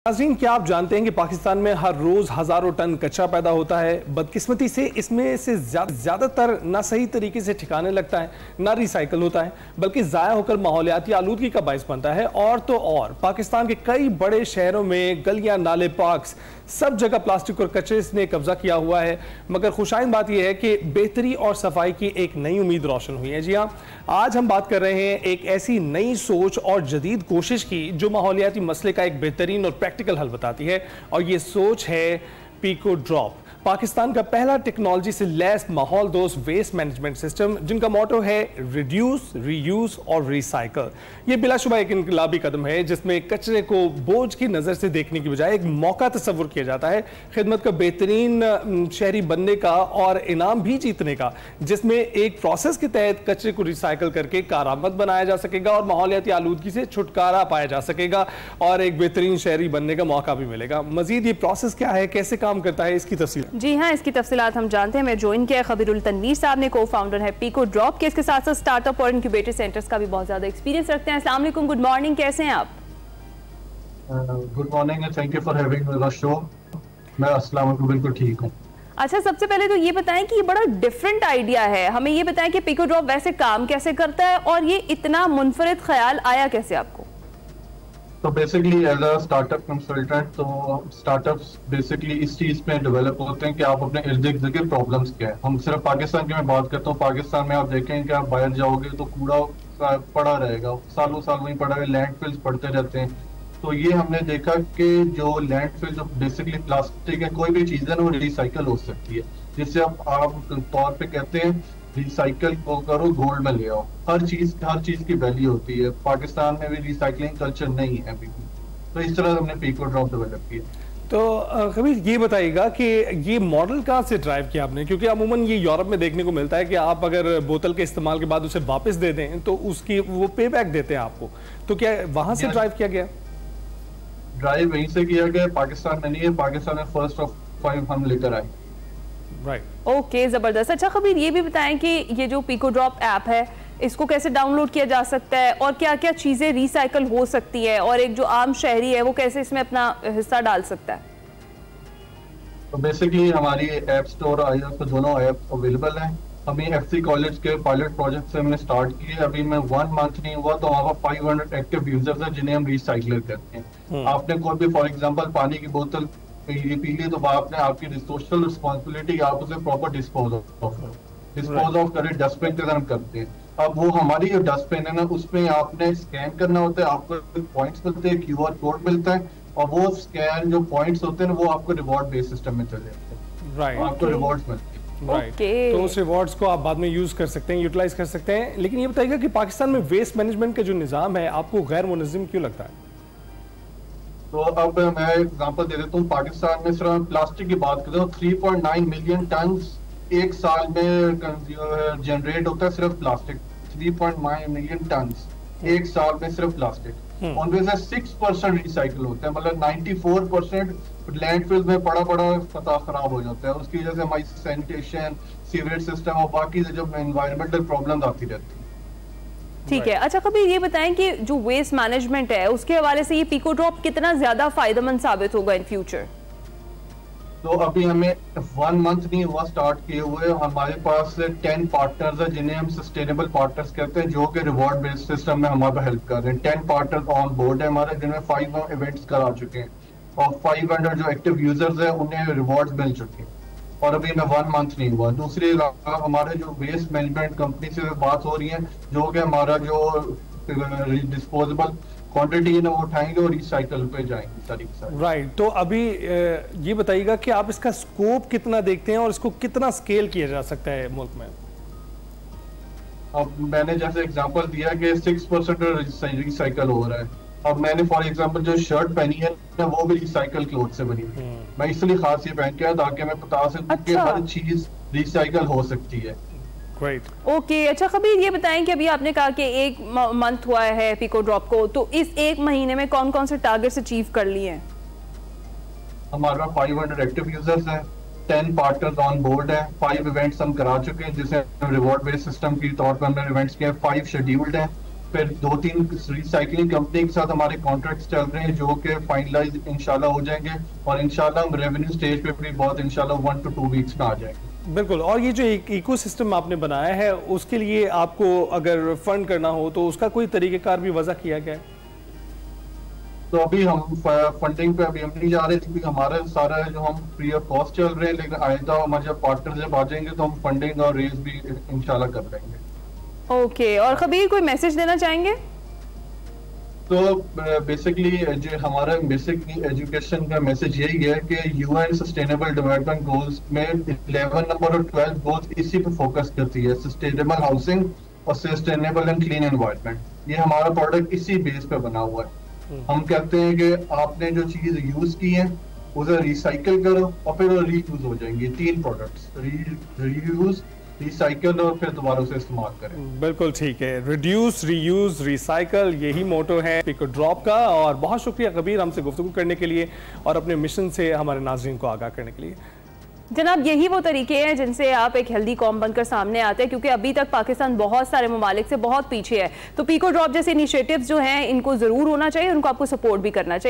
नाज़रीन, क्या आप जानते हैं कि पाकिस्तान में हर रोज हजारों टन कचरा पैदा होता है। बदकिस्मती से इसमें से ज्यादातर ना सही तरीके से ठिकाने लगता है, ना रिसाइकल होता है, बल्कि ज़ाया होकर माहौलियाती आलूदगी का बायस बनता है। और तो और पाकिस्तान के कई बड़े शहरों में गलियां, नाले, पार्क्स, सब जगह प्लास्टिक और कचरे ने कब्जा किया हुआ है। मगर खुशाइन बात यह है कि बेहतरी और सफाई की एक नई उम्मीद रोशन हुई है। जी हाँ, आज हम बात कर रहे हैं एक ऐसी नई सोच और जदीद कोशिश की जो माहौलियाती मसले का एक बेहतरीन और प्रैक्टिकल हल बताती है। और ये सोच है पीको ड्रॉप, पाकिस्तान का पहला टेक्नोलॉजी से लैस माहौल दोस्त वेस्ट मैनेजमेंट सिस्टम, जिनका मोटो है रिड्यूस, रीयूज और रिसाइकल। ये बिलाशुबा एक इनकलाबी कदम है जिसमें कचरे को बोझ की नज़र से देखने की बजाय एक मौका तस्वुर किया जाता है खिदमत का, बेहतरीन शहरी बनने का और इनाम भी जीतने का, जिसमें एक प्रोसेस के तहत कचरे को रिसाइकल करके कारआमद बनाया जा सकेगा और माहौलियाती आलूदगी से छुटकारा पाया जा सकेगा और एक बेहतरीन शहरी बनने का मौका भी मिलेगा। मजीद ये प्रोसेस क्या है, कैसे काम करता है, इसकी तफसील। जी हाँ, इसकी तफसीलात हम जानते हैं। मैं ज्वाइन किया खबीरुल तनवीर साहब ने, को फाउंडर है पीको ड्रॉप के। इसके साथ साथ स्टार्टअप और इंक्यूबेटर सेंटर्स का भी बहुत ज्यादा एक्सपीरियंस रखते हैं। अस्सलाम वालेकुम, गुड मॉर्निंग, कैसे हैं आप? Good morning and thank you for having me on the show. मैं अस्सलाम वालेकुम बिल्कुल ठीक हूँ। अच्छा, सबसे पहले तो ये बताएं कि ये बड़ा डिफरेंट आइडिया है। हमें ये बताएं कि पीको ड्रॉप वैसे काम कैसे करता है और ये इतना मुनफरिद ख्याल आया कैसे आपको? तो basically as a startup consultant, तो स्टार्टअप्स बेसिकली इस चीज में डेवलप होते हैं कि आप अपने इर्द गिर्द के प्रॉब्लम्स क्या है। हम सिर्फ पाकिस्तान की मैं बात करता हूँ, पाकिस्तान में आप देखें कि आप बाहर जाओगे तो कूड़ा पड़ा रहेगा, सालों साल वहीं पड़ा है, लैंडफिल्स पड़ते रहते हैं। तो ये हमने देखा कि जो लैंडफिल, जो बेसिकली प्लास्टिक है, कोई भी चीज है ना वो रिसाइकल हो सकती है, जिससे आप तौर पे कहते हैं रिसाइकल को करो, गोल्ड में ले आओ। हर चीज की वैल्यू होती है। पाकिस्तान में भी रिसाइकलिंग कल्चर नहीं है अभी भी, तो इस तरह हमने पीको ड्रॉप डेवलप किया। तो कबीर, ये बताइएगा कि ये मॉडल कहाँ से ड्राइव किया आपने? क्योंकि अमूमन ये यूरोप में देखने को मिलता है कि आप अगर बोतल के इस्तेमाल के बाद उसे वापस दे दें तो उसकी वो पे बैक देते हैं आपको। तो क्या वहां से ड्राइव किया गया? ड्राइव वहीं से किया गया, पाकिस्तान में नहीं है। पाकिस्तान में फर्स्ट ऑफ 5 हम लेकर आए। राइट, ओके, जबरदस्त। अच्छा खबीर, ये भी बताएं कि ये जो पीको ड्रॉप ऐप है, इसको कैसे डाउनलोड किया जा सकता है और क्या क्या चीजें रिसाइकल हो सकती है, और एक जो आम शहरी है वो कैसे इसमें अपना हिस्सा डाल सकता है? तो बेसिकली हमारी ऐप स्टोर और iOS पे दोनों ऐप अवेलेबल हैं। अभी एफसी कॉलेज के पायलट प्रोजेक्ट से हमने स्टार्ट किए। अभी में 1 मंथ नहीं हुआ तो वहाँ पर 500 एक्टिव यूजर्स हैं जिन्हें हम रिसाइकल करते हैं। आपने कोई भी फॉर एग्जांपल पानी की बोतल पी ली तो आपने आपकी सोशल रिस्पॉन्सिबिलिटी, आप उसे प्रॉपर डिस्पोज ऑफ करें, डस्टबिन के अंदर हम करते हैं। अब वो हमारी जो डस्टबिन है ना, उसमें आपने स्कैन करना होता है, आपको पॉइंट्स मिलते हैं, QR कोड मिलता है, और वो स्कैन जो पॉइंट्स होते हैं वो आपको रिवॉर्ड बेस्ड सिस्टम में चले जाते हैं। राइट, आपको रिवॉर्ड्स मिलते हैं। राइट, तो उस रिवॉर्ड्स को आप बाद में यूज कर सकते हैं, यूटिलाइज कर सकते हैं। लेकिन ये बताइएगा कि पाकिस्तान में वेस्ट मैनेजमेंट का जो निज़ाम है आपको गैर मुनज़्ज़म क्यों लगता है? तो अब मैं एग्जांपल दे देता हूँ। पाकिस्तान में सिर्फ प्लास्टिक की बात करें तो 3.9 मिलियन टन एक साल में जनरेट होता है सिर्फ प्लास्टिक। 3.9 मिलियन टन एक साल में सिर्फ प्लास्टिक। उनमें से 6% रिसाइकल होता है, मतलब 94% लैंडफिल में पड़ा पता खराब हो जाता है। उसकी वजह से हमारी सैनिटेशन, सीवरेज सिस्टम और बाकी जो एनवायरमेंटल प्रॉब्लम आती रहती है। ठीक है। अच्छा कभी ये बताएं कि जो वेस्ट मैनेजमेंट है उसके हवाले से ये पीको ड्रॉप कितना ज्यादा फायदेमंद साबित होगा इन फ्यूचर? तो अभी हमें 1 मंथ नहीं हुआ स्टार्ट किए हुए। हमारे पास 10 पार्टनर्स हैं जिन्हें हम सस्टेनेबल पार्टनर्स कहते हैं, जो कि रिवॉर्ड बेस्ड सिस्टम में हमारा हेल्प कर रहे हैं। 10 पार्टनर्स ऑन बोर्ड है हमारे, जिनमें 5 इवेंट्स करा चुके हैं और 500 जो एक्टिव यूजर्स हैं उन्हें रिवॉर्ड्स मिल चुके हैं। और अभी में 1 मंथ नहीं हुआ। दूसरी हमारे जो वेस्ट मैनेजमेंट कंपनी से बात हो रही है, जो कि हमारा जो डिस्पोजेबल क्वांटिटी है ना वो उठाएंगे और रिसाइकल पे जाएंगे सारी की सारी। राइट, तो अभी ये बताइएगा कि आप इसका स्कोप कितना देखते हैं और इसको कितना स्केल किया जा सकता है मुल्क में? अब मैंने जैसे एग्जांपल दिया कि 6% रिसाइकल हो रहा है। अब मैंने फॉर एग्जांपल जो शर्ट पहनी है ना वो भी रिसाइकल क्लोथ से बनी है। मैं इसलिए खास ये पहन के आया ताकि मैं बता सकूं कि हर चीज रिसाइकल हो सकती है। ओके, अच्छा खबीर ये बताएं कि अभी आपने कहा कि 1 मंथ हुआ है पीको ड्रॉप को, तो इस 1 महीने में कौन कौन से टारगेट्स अचीव कर लिए हैं? हमारा 500 एक्टिव यूजर्स हैं, 10 पार्टनर्स ऑन बोर्ड है, 5 इवेंट्स हम करा चुके हैं जिसे रिवॉर्ड बेस्ड सिस्टम की तौर पर हमने इवेंट्स किए, 5 शेड्यूल्ड हैं फिर 2-3 रिसाइकलिंग कंपनी के साथ हमारे कॉन्ट्रैक्ट्स चल रहे हैं जो कि फाइनलाइज इंशाल्लाह हो जाएंगे और इंशाल्लाह हम रेवेन्यू स्टेज पे भी बहुत इंशाल्लाह 1 to 2 वीक्स में आ जाएंगे। बिल्कुल। और ये जो एक इकोसिस्टम आपने बनाया है उसके लिए आपको अगर फंड करना हो तो उसका कोई तरीकेकार भी वजह किया गया है? तो अभी हम फंडिंग पे अभी हम नहीं जा रहे क्योंकि हमारा सारा है जो हम फ्री ऑफ कॉस्ट चल रहे हैं, लेकिन आइंदा हमारे जब पार्टनर जब आ जाएंगे तो हम फंडिंग और रेज भी इंशाल्लाह कर देंगे। ओके, और खबीर कोई मैसेज देना चाहेंगे? तो बेसिकली जो हमारा बेसिक एजुकेशन का मैसेज यही है कि यूएन सस्टेनेबल डेवलपमेंट गोल्स में 11 नंबर और 12 गोल्स इसी पे फोकस करती है, सस्टेनेबल हाउसिंग और सस्टेनेबल एंड क्लीन एनवायरनमेंट। ये हमारा प्रोडक्ट इसी बेस पे बना हुआ है। हम कहते हैं कि आपने जो चीज यूज की है उसे रिसाइकल करो और फिर वो रीयूज हो जाएंगे। 3 प्रोडक्ट्स, रीयूज, रिसाइकल और फिर दोबारा उसे इस्तेमाल करें। बिल्कुल ठीक है, रिड्यूस, रीयूज, रिसाइकल, यही मोटो है पिको ड्रॉप का। और बहुत शुक्रिया कबीर हमसे गुफ्तगू करने के लिए और अपने मिशन से हमारे नाज़रीन को आगाह करने के लिए। जनाब, यही वो तरीके हैं जिनसे आप एक हेल्दी कॉम बनकर सामने आते हैं, क्योंकि अभी तक पाकिस्तान बहुत सारे ममालिक से बहुत पीछे है। तो पिको ड्रॉप जैसे इनिशिएटिव्स जो हैं इनको ज़रूर होना चाहिए, उनको आपको सपोर्ट भी करना चाहिए।